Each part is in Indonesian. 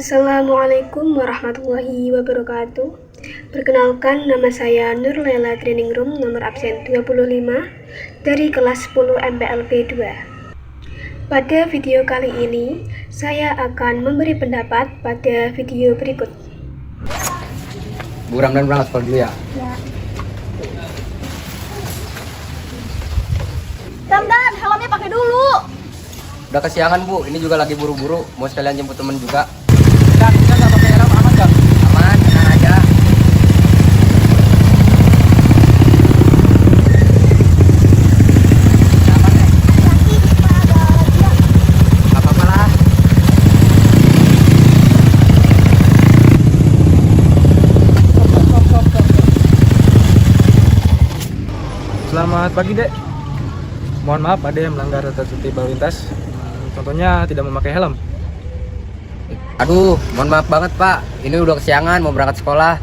Assalamualaikum warahmatullahi wabarakatuh. Perkenalkan, nama saya Nur Lela Training Room nomor absen 25 dari kelas 10 MPLB 2. Pada video kali ini, saya akan memberi pendapat pada video berikut. Bu Ramdan berangkat sekolah dulu ya? Ya. Ramdan, helmnya pakai dulu. Udah kesiangan Bu, ini juga lagi buru-buru, mau sekalian jemput temen juga. Kita nggak pakai helm, aman nggak? Aman, tenang aja. Nggak apa-apa lah. Selamat pagi, Dek. Mohon maaf ada yang melanggar tata tertib lalu lintas. Contohnya tidak memakai helm. Aduh, mohon maaf banget Pak, ini udah kesiangan mau berangkat sekolah.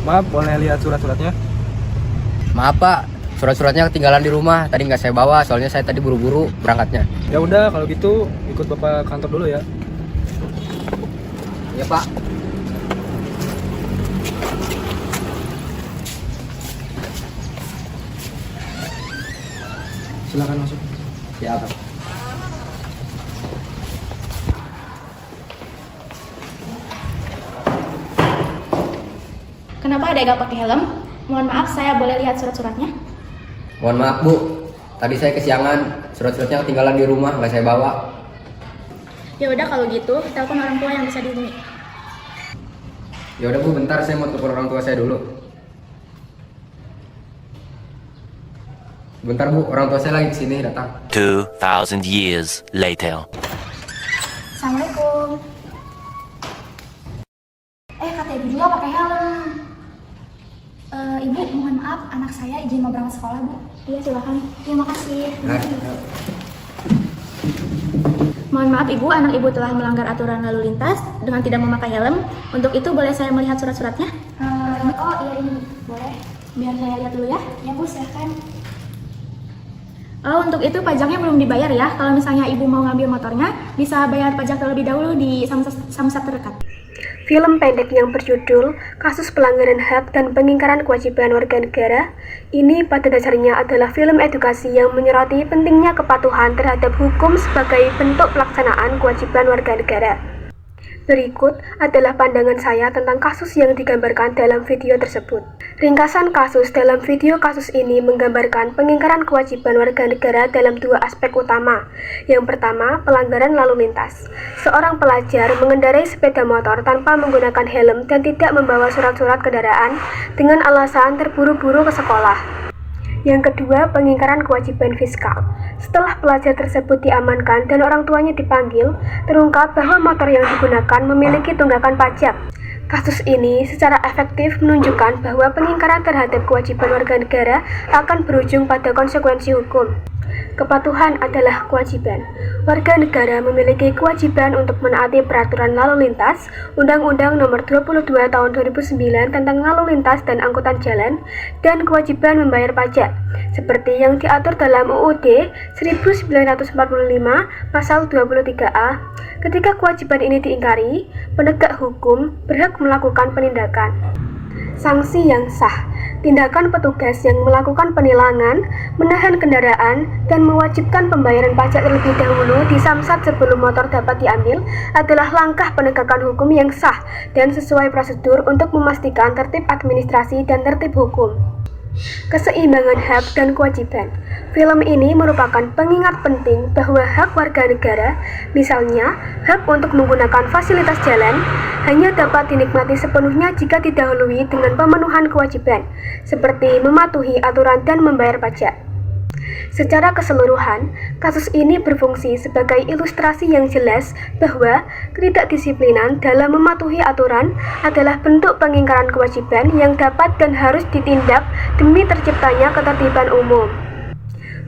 Maaf, boleh lihat surat-suratnya? Maaf Pak, surat-suratnya ketinggalan di rumah, tadi nggak saya bawa, soalnya saya tadi buru-buru berangkatnya. Ya udah, kalau gitu ikut Bapak kantor dulu ya. Iya Pak. Silakan masuk. Ya Pak. Kenapa ada gak pakai helm? Mohon maaf, saya boleh lihat surat-suratnya? Mohon maaf Bu, tadi saya kesiangan, surat-suratnya ketinggalan di rumah, nggak saya bawa. Ya udah kalau gitu, telepon orang tua yang bisa dihubungi. Ya udah Bu, bentar saya mau telepon orang tua saya dulu. Bentar Bu, orang tua saya lagi kesini datang. 2,000 years later. Assalamualaikum. Kata ibu juga pakai helm. Ibu, mohon maaf, anak saya izin mau berangkat sekolah, Bu. Iya, silakan. Terima kasih. Nah, Mohon maaf Ibu, anak Ibu telah melanggar aturan lalu lintas dengan tidak memakai helm. Untuk itu boleh saya melihat surat-suratnya? Oh iya ini, boleh. Biar saya lihat dulu ya. Ya Bu, silakan. Oh, untuk itu pajaknya belum dibayar ya. Kalau misalnya Ibu mau ngambil motornya, bisa bayar pajak terlebih dahulu di samsat terdekat. Film pendek yang berjudul Kasus Pelanggaran HAM dan Pengingkaran Kewajiban Warga Negara ini pada dasarnya adalah film edukasi yang menyoroti pentingnya kepatuhan terhadap hukum sebagai bentuk pelaksanaan kewajiban warga negara. Berikut adalah pandangan saya tentang kasus yang digambarkan dalam video tersebut. Ringkasan kasus dalam video kasus ini menggambarkan pengingkaran kewajiban warga negara dalam dua aspek utama. Yang pertama, pelanggaran lalu lintas. Seorang pelajar mengendarai sepeda motor tanpa menggunakan helm dan tidak membawa surat-surat kendaraan dengan alasan terburu-buru ke sekolah. Yang kedua, pengingkaran kewajiban fiskal. Setelah pelajar tersebut diamankan dan orang tuanya dipanggil, terungkap bahwa motor yang digunakan memiliki tunggakan pajak. Kasus ini secara efektif menunjukkan bahwa pengingkaran terhadap kewajiban warga negara akan berujung pada konsekuensi hukum. Kepatuhan adalah kewajiban. Warga negara memiliki kewajiban untuk menaati peraturan lalu lintas, Undang-Undang Nomor 22 Tahun 2009 tentang Lalu Lintas dan Angkutan Jalan, dan kewajiban membayar pajak, seperti yang diatur dalam UUD 1945 Pasal 23A. Ketika kewajiban ini diingkari, penegak hukum berhak melakukan penindakan. Sanksi yang sah. Tindakan petugas yang melakukan penilangan, menahan kendaraan, dan mewajibkan pembayaran pajak terlebih dahulu di samsat sebelum motor dapat diambil adalah langkah penegakan hukum yang sah dan sesuai prosedur untuk memastikan tertib administrasi dan tertib hukum. Keseimbangan hak dan kewajiban. Film ini merupakan pengingat penting bahwa hak warga negara, misalnya hak untuk menggunakan fasilitas jalan, hanya dapat dinikmati sepenuhnya jika didahului dengan pemenuhan kewajiban, seperti mematuhi aturan dan membayar pajak. Secara keseluruhan, kasus ini berfungsi sebagai ilustrasi yang jelas bahwa ketidakdisiplinan dalam mematuhi aturan adalah bentuk pengingkaran kewajiban yang dapat dan harus ditindak demi terciptanya ketertiban umum.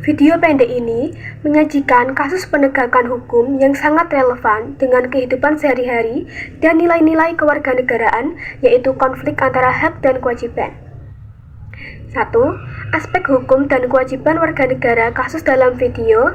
Video pendek ini menyajikan kasus penegakan hukum yang sangat relevan dengan kehidupan sehari-hari dan nilai-nilai kewarganegaraan, yaitu konflik antara hak dan kewajiban. 1. Aspek hukum dan kewajiban warga negara kasus dalam video.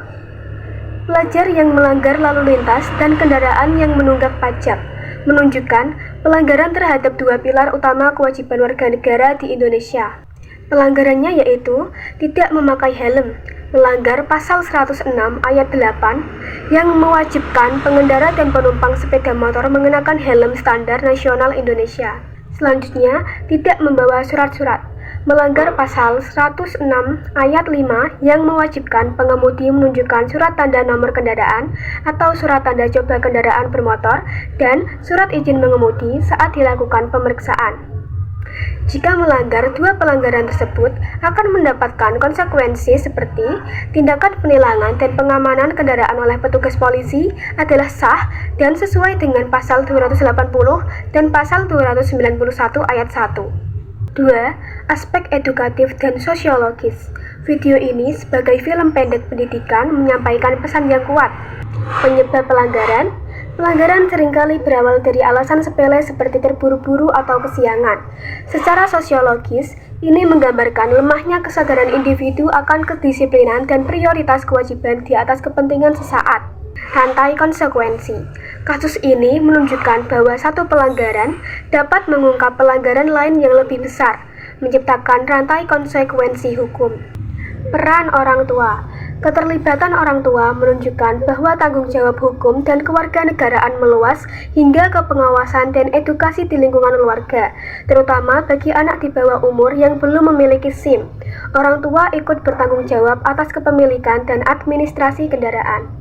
Pelajar yang melanggar lalu lintas dan kendaraan yang menunggak pajak. menunjukkan pelanggaran terhadap dua pilar utama kewajiban warga negara di Indonesia. Pelanggarannya yaitu tidak memakai helm, melanggar pasal 106 ayat 8 yang mewajibkan pengendara dan penumpang sepeda motor mengenakan helm standar nasional Indonesia. Selanjutnya, tidak membawa surat-surat, melanggar pasal 106 ayat 5 yang mewajibkan pengemudi menunjukkan surat tanda nomor kendaraan atau surat tanda coba kendaraan bermotor dan surat izin mengemudi saat dilakukan pemeriksaan. Jika melanggar dua pelanggaran tersebut, akan mendapatkan konsekuensi seperti tindakan penilangan dan pengamanan kendaraan oleh petugas polisi adalah sah dan sesuai dengan pasal 280 dan pasal 291 ayat 1. 2. Aspek edukatif dan sosiologis. Video ini sebagai film pendek pendidikan menyampaikan pesan yang kuat. Penyebab pelanggaran. Pelanggaran seringkali berawal dari alasan sepele seperti terburu-buru atau kesiangan. Secara sosiologis, ini menggambarkan lemahnya kesadaran individu akan kedisiplinan dan prioritas kewajiban di atas kepentingan sesaat. Rantai konsekuensi. Kasus ini menunjukkan bahwa satu pelanggaran dapat mengungkap pelanggaran lain yang lebih besar, menciptakan rantai konsekuensi hukum. Peran orang tua. Keterlibatan orang tua menunjukkan bahwa tanggung jawab hukum dan kewarganegaraan meluas hingga ke pengawasan dan edukasi di lingkungan keluarga, terutama bagi anak di bawah umur yang belum memiliki SIM. Orang tua ikut bertanggung jawab atas kepemilikan dan administrasi kendaraan.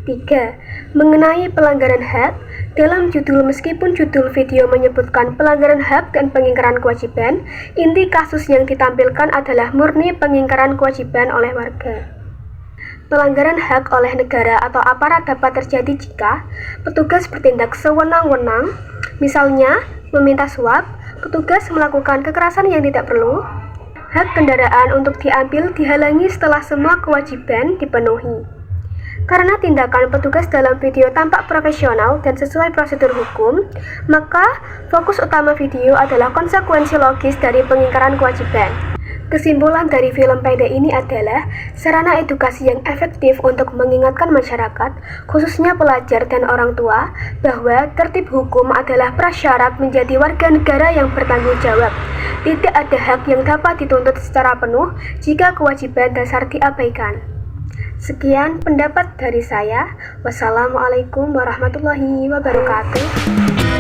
3. Mengenai pelanggaran HAK, dalam judul meskipun judul video menyebutkan pelanggaran HAK dan pengingkaran kewajiban, inti kasus yang ditampilkan adalah murni pengingkaran kewajiban oleh warga. Pelanggaran hak oleh negara atau aparat dapat terjadi jika petugas bertindak sewenang-wenang, misalnya meminta suap, petugas melakukan kekerasan yang tidak perlu, hak kendaraan untuk diambil dihalangi setelah semua kewajiban dipenuhi. Karena tindakan petugas dalam video tampak profesional dan sesuai prosedur hukum, maka fokus utama video adalah konsekuensi logis dari pengingkaran kewajiban. Kesimpulan dari film pendek ini adalah sarana edukasi yang efektif untuk mengingatkan masyarakat, khususnya pelajar dan orang tua, bahwa tertib hukum adalah prasyarat menjadi warga negara yang bertanggung jawab. Tidak ada hak yang dapat dituntut secara penuh jika kewajiban dasar diabaikan. Sekian pendapat dari saya. Wassalamualaikum warahmatullahi wabarakatuh.